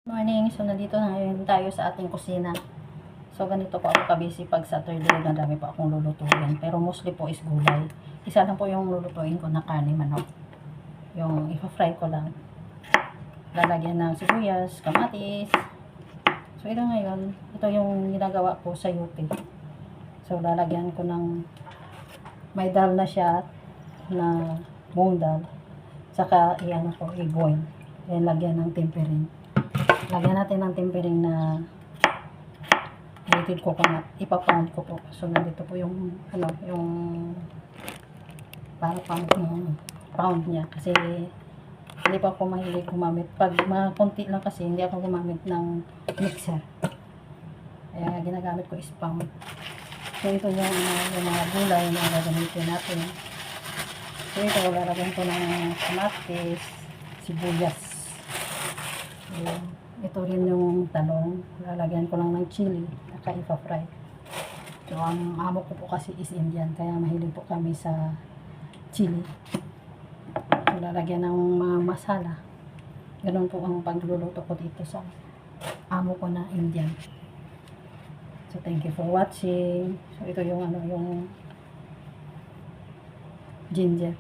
Morning, so nandito na ngayon tayo sa ating kusina. So ganito po ako kabisi pag Saturday, madami pa akong lulutuin. Pero mostly po is gulay. Isa lang po yung lulutuin ko na karne manok. Yung ipa-fry ko lang. Lalagyan ng sibuyas, kamatis. So ito ngayon, ito yung ginagawa ko sa UP. So lalagyan ko ng may dal na siya na buong dal. Saka iyan ko, i-boil. Then lagyan ng tempering. Lagyan natin ng tempering na grated coconut. Ipa-pound ko po. So, nandito po yung, yung para pound niya. Kasi, hindi pa ako mahilig gumamit. Pag mga konti lang kasi, hindi ako gumamit ng mixer. Kaya, ginagamit ko is pound. So, ito yung mga gulay na gagamitin natin. So, ito, lalagyan ko ng kamatis, sibuyas. So, ito rin yung talong. Lalagyan ko lang ng chili. Naka ipa-fry. So, ang amo ko po kasi is Indian. Kaya mahilig po kami sa chili. So, lalagyan ng mga masala. Ganun po ang pagluluto ko dito sa amo ko na Indian. So, thank you for watching. So, ito yung yung ginger.